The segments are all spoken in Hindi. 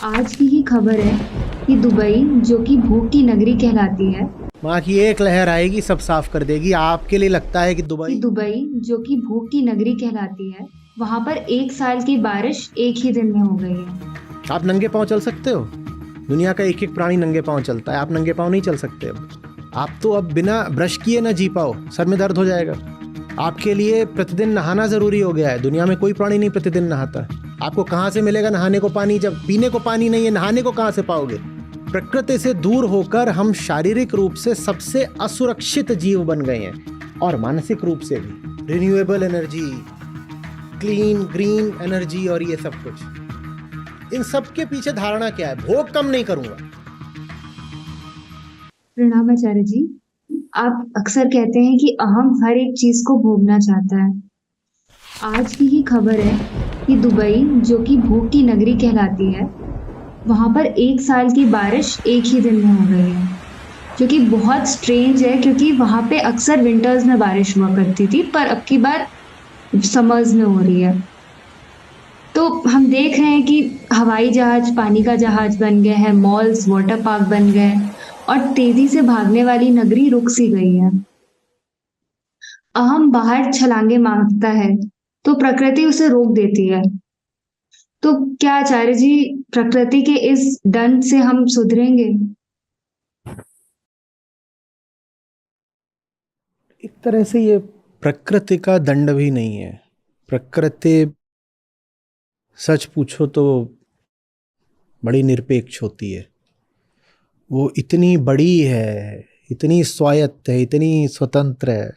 आज की ही खबर है कि दुबई, जो कि भूख की नगरी कहलाती है, वहाँ की एक लहर आएगी, सब साफ कर देगी। आपके लिए लगता है कि दुबई जो कि भूख की नगरी कहलाती है, वहां पर एक साल की बारिश एक ही दिन में हो गई है। आप नंगे पाँव चल सकते हो? दुनिया का एक एक प्राणी नंगे पाँव चलता है, आप नंगे पाँव नहीं चल सकते अब। आप तो अब बिना ब्रश किए ना जी पाओ, सर में दर्द हो जाएगा। आपके लिए प्रतिदिन नहाना जरूरी हो गया है। दुनिया में कोई प्राणी नहीं प्रतिदिन नहाता। आपको कहाँ से मिलेगा नहाने को पानी, जब पीने को पानी नहीं है? नहाने को कहाँ से पाओगे? प्रकृति से दूर होकर हम शारीरिक रूप से सबसे असुरक्षित जीव बन गए हैं, और मानसिक रूप से भी। Renewable energy, clean green energy और ये सब कुछ, इन सब के पीछे धारणा क्या है? भोग कम नहीं करूंगा। प्रणाम आचार्य जी। आप अक्सर कहते हैं कि अहम हर एक चीज को भोगना चाहता है। आज की ही खबर है कि दुबई, जो कि भूख की नगरी कहलाती है, वहां पर एक साल की बारिश एक ही दिन में हो गई है, जो कि बहुत स्ट्रेंज है क्योंकि वहां पे अक्सर विंटर्स में बारिश हुआ करती थी, पर अब की बार समर्स में हो रही है। तो हम देख रहे हैं कि हवाई जहाज पानी का जहाज बन गए हैं, मॉल्स वाटर पार्क बन गए हैं, और तेजी से भागने वाली नगरी रुक सी गई है। अहम बाहर छलांगे मारता है तो प्रकृति उसे रोक देती है। तो क्या आचार्य जी, प्रकृति के इस दंड से हम सुधरेंगे? एक तरह से ये प्रकृति का दंड भी नहीं है। प्रकृति, सच पूछो तो, बड़ी निरपेक्ष होती है। वो इतनी बड़ी है, इतनी स्वायत्त है, इतनी स्वतंत्र है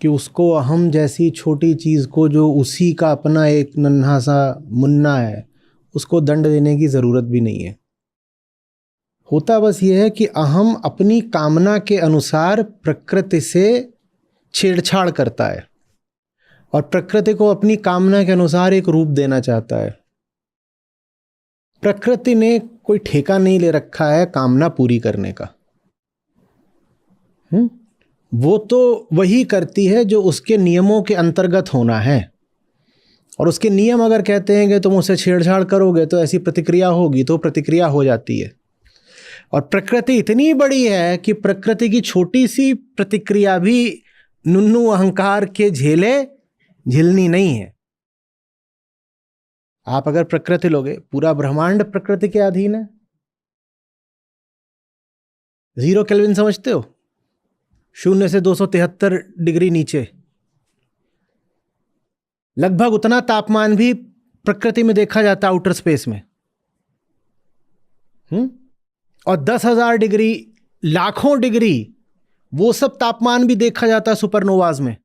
कि उसको अहम जैसी छोटी चीज को, जो उसी का अपना एक नन्हा सा मुन्ना है, उसको दंड देने की जरूरत भी नहीं है। होता बस ये है कि अहम अपनी कामना के अनुसार प्रकृति से छेड़छाड़ करता है, और प्रकृति को अपनी कामना के अनुसार एक रूप देना चाहता है। प्रकृति ने कोई ठेका नहीं ले रखा है कामना पूरी करने का। वो तो वही करती है जो उसके नियमों के अंतर्गत होना है, और उसके नियम अगर कहते हैं कि तुम उससे छेड़छाड़ करोगे तो ऐसी प्रतिक्रिया होगी, तो प्रतिक्रिया हो जाती है। और प्रकृति इतनी बड़ी है कि प्रकृति की छोटी सी प्रतिक्रिया भी नुन्नू अहंकार के झेले झिलनी नहीं है। आप अगर प्रकृति लोगे, पूरा ब्रह्मांड प्रकृति के अधीन है। 0 केल्विन समझते हो? 0 से 273 डिग्री नीचे, लगभग उतना तापमान भी प्रकृति में देखा जाता है आउटर स्पेस में। और 10,000 डिग्री, लाखों डिग्री, वो सब तापमान भी देखा जाता है सुपरनोवाज में।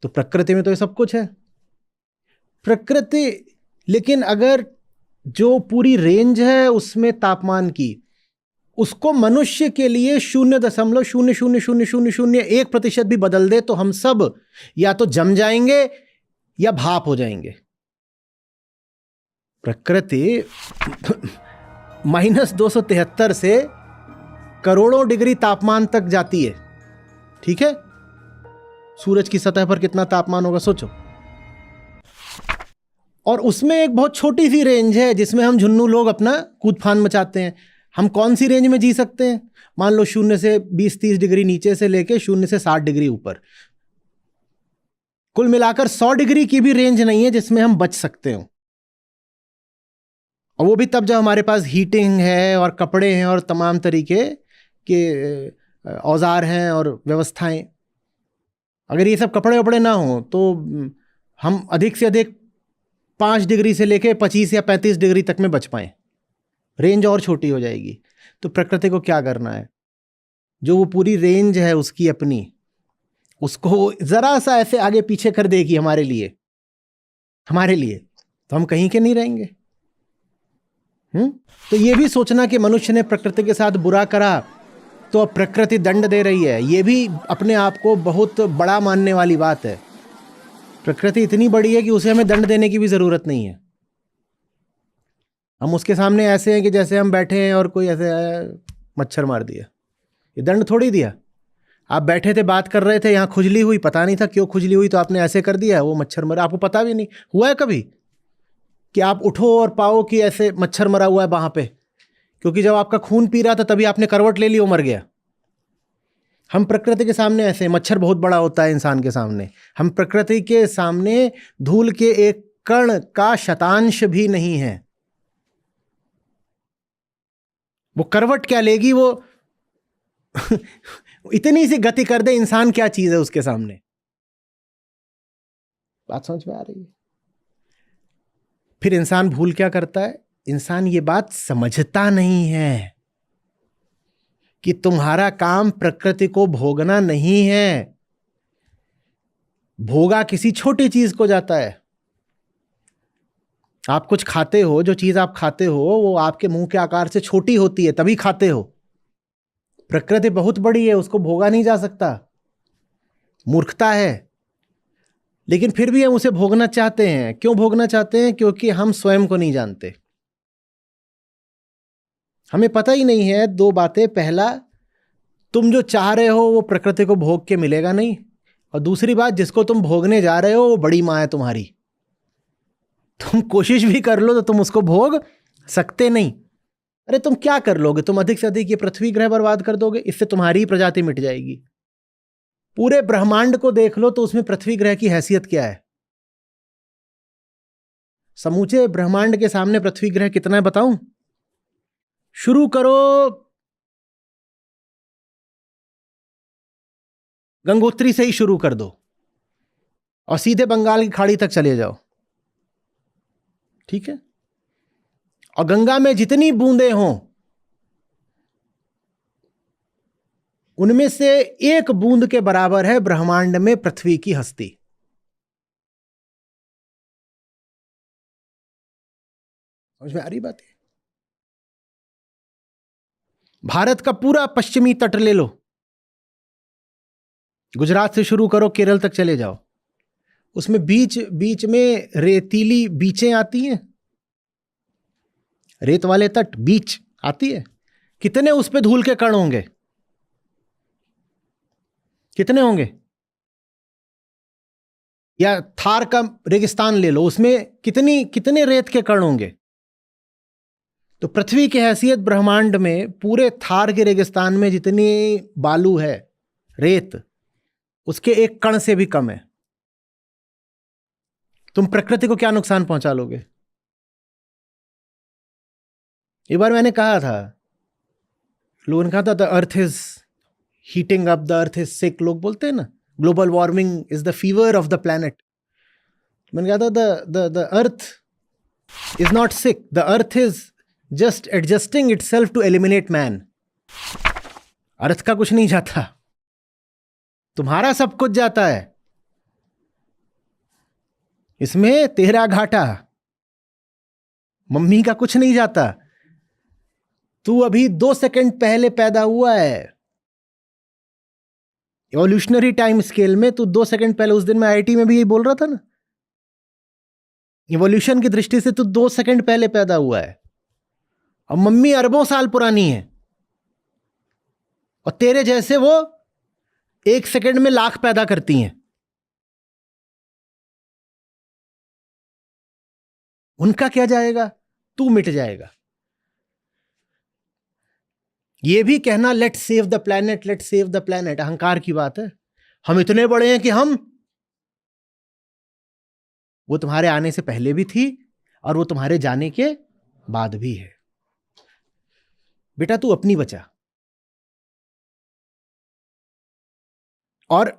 तो प्रकृति में तो ये सब कुछ है। प्रकृति, लेकिन अगर जो पूरी रेंज है उसमें तापमान की, उसको मनुष्य के लिए 0.0000001% भी बदल दे तो हम सब या तो जम जाएंगे या भाप हो जाएंगे। प्रकृति -273 से करोड़ों डिग्री तापमान तक जाती है। ठीक है? सूरज की सतह पर कितना तापमान होगा सोचो। और उसमें एक बहुत छोटी सी रेंज है जिसमें हम झुन्नू लोग अपना कूद फान मचाते हैं। हम कौन सी रेंज में जी सकते हैं? मान लो 0 से 20-30 डिग्री नीचे से लेके 0 से 60 डिग्री ऊपर, कुल मिलाकर 100 डिग्री की भी रेंज नहीं है जिसमें हम बच सकते हो। और वो भी तब जब हमारे पास हीटिंग है और कपड़े हैं और तमाम तरीके के औजार हैं और व्यवस्थाएं। अगर ये सब कपड़े वपड़े ना हो तो हम अधिक से अधिक 5 डिग्री से लेके 25 या 35 डिग्री तक में बच पाएं। रेंज और छोटी हो जाएगी। तो प्रकृति को क्या करना है? जो वो पूरी रेंज है उसकी अपनी, उसको जरा सा ऐसे आगे पीछे कर देगी हमारे लिए, तो हम कहीं के नहीं रहेंगे। तो ये भी सोचना कि मनुष्य ने प्रकृति के साथ बुरा करा तो अब प्रकृति दंड दे रही है, ये भी अपने आप को बहुत बड़ा मानने वाली बात है। प्रकृति इतनी बड़ी है कि उसे हमें दंड देने की भी जरूरत नहीं है। हम उसके सामने ऐसे हैं कि जैसे हम बैठे हैं और कोई ऐसे मच्छर मार दिया, ये दंड थोड़ी दिया। आप बैठे थे, बात कर रहे थे, यहाँ खुजली हुई, पता नहीं था क्यों खुजली हुई, तो आपने ऐसे कर दिया, वो मच्छर मरा, आपको पता भी नहीं हुआ है कभी? कि आप उठो और पाओ कि ऐसे मच्छर मरा हुआ है वहां पे, क्योंकि जब आपका खून पी रहा था तभी आपने करवट ले ली, वो मर गया। हम प्रकृति के सामने ऐसे, मच्छर बहुत बड़ा होता है इंसान के सामने, हम प्रकृति के सामने धूल के एक कण का शतांश भी नहीं है। वो करवट क्या लेगी, वो इतनी सी गति कर दे इंसान, क्या चीज है उसके सामने। बात समझ में आ रही है? फिर इंसान भूल क्या करता है, इंसान ये बात समझता नहीं है कि तुम्हारा काम प्रकृति को भोगना नहीं है। भोगा किसी छोटी चीज को जाता है। आप कुछ खाते हो, जो चीज आप खाते हो वो आपके मुंह के आकार से छोटी होती है, तभी खाते हो। प्रकृति बहुत बड़ी है, उसको भोगा नहीं जा सकता, मूर्खता है। लेकिन फिर भी हम उसे भोगना चाहते हैं। क्यों भोगना चाहते हैं? क्योंकि हम स्वयं को नहीं जानते। हमें पता ही नहीं है दो बातें। पहला, तुम जो चाह रहे हो वो प्रकृति को भोग के मिलेगा नहीं, और दूसरी बात, जिसको तुम भोगने जा रहे हो वो बड़ी मां है तुम्हारी। तुम कोशिश भी कर लो तो तुम उसको भोग सकते नहीं। अरे तुम क्या कर लोगे? तुम अधिक से अधिक ये पृथ्वी ग्रह बर्बाद कर दोगे, इससे तुम्हारी ही प्रजाति मिट जाएगी। पूरे ब्रह्मांड को देख लो तो उसमें पृथ्वी ग्रह की हैसियत क्या है? समूचे ब्रह्मांड के सामने पृथ्वी ग्रह कितना है बताऊं? शुरू करो गंगोत्री से ही शुरू कर दो और सीधे बंगाल की खाड़ी तक चले जाओ, ठीक है? और गंगा में जितनी बूंदें हों उनमें से एक बूंद के बराबर है ब्रह्मांड में पृथ्वी की हस्ती। समझ में आ रही बात है? भारत का पूरा पश्चिमी तट ले लो, गुजरात से शुरू करो, केरल तक चले जाओ, उसमें बीच बीच में रेतीली बीचें आती हैं, रेत वाले तट, बीच आती है। कितने उस पे धूल के कण होंगे? कितने होंगे? या थार का रेगिस्तान ले लो, उसमें कितने रेत के कण होंगे? तो पृथ्वी की हैसियत ब्रह्मांड में पूरे थार के रेगिस्तान में जितनी बालू है, रेत, उसके एक कण से भी कम है। तुम प्रकृति को क्या नुकसान पहुंचा लोगे? एक बार मैंने कहा था, लोगों ने कहा था the earth is heating up, the earth is sick. लोग बोलते हैं ना, global warming is the fever of the planet. मैंने कहा था the earth is not sick, the earth is just adjusting itself to eliminate man. Earth का कुछ नहीं जाता, तुम्हारा सब कुछ जाता है, इसमें तेरा घाटा। मम्मी का कुछ नहीं जाता। तू अभी 2 सेकंड पहले पैदा हुआ है, एवोल्यूशनरी टाइम स्केल में तू 2 सेकंड पहले, उस दिन मैं आईआईटी में भी यही बोल रहा था ना, इवोल्यूशन की दृष्टि से तू 2 सेकंड पहले पैदा हुआ है, और मम्मी अरबों साल पुरानी है, और तेरे जैसे वो 1 सेकंड में लाख पैदा करती हैं। उनका क्या जाएगा? तू मिट जाएगा। ये भी कहना let save the planet, let save the planet, अहंकार की बात है। हम इतने बड़े हैं कि वो तुम्हारे आने से पहले भी थी और वो तुम्हारे जाने के बाद भी है। बेटा तू अपनी बचा। और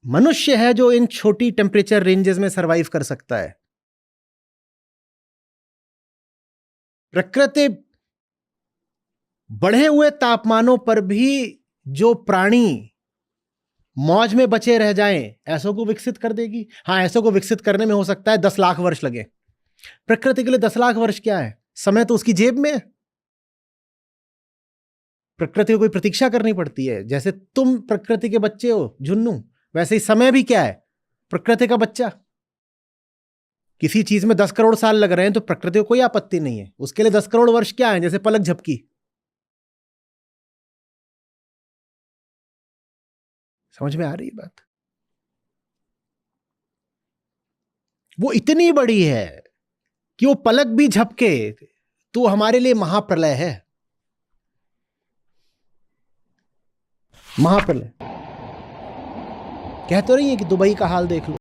मनुष्य है जो इन छोटी टेम्परेचर रेंजेस में सरवाइव कर सकता है। प्रकृति बढ़े हुए तापमानों पर भी जो प्राणी मौज में बचे रह जाएं, ऐसों को विकसित कर देगी। हां, ऐसों को विकसित करने में हो सकता है 10 लाख वर्ष लगे। प्रकृति के लिए 10 लाख वर्ष क्या है? समय तो उसकी जेब में है। प्रकृति को कोई प्रतीक्षा करनी पड़ती है। जैसे तुम प्रकृति के बच्चे हो झुन्नू, वैसे ही समय भी क्या है? प्रकृति का बच्चा। किसी चीज में 10 करोड़ साल लग रहे हैं तो प्रकृति को कोई आपत्ति नहीं है, उसके लिए 10 करोड़ वर्ष क्या है? जैसे पलक झपकी। समझ में आ रही बात? वो इतनी बड़ी है कि वो पलक भी झपके तो हमारे लिए महाप्रलय है। महाप्रलय कह तो रही है कि दुबई का हाल देख लो।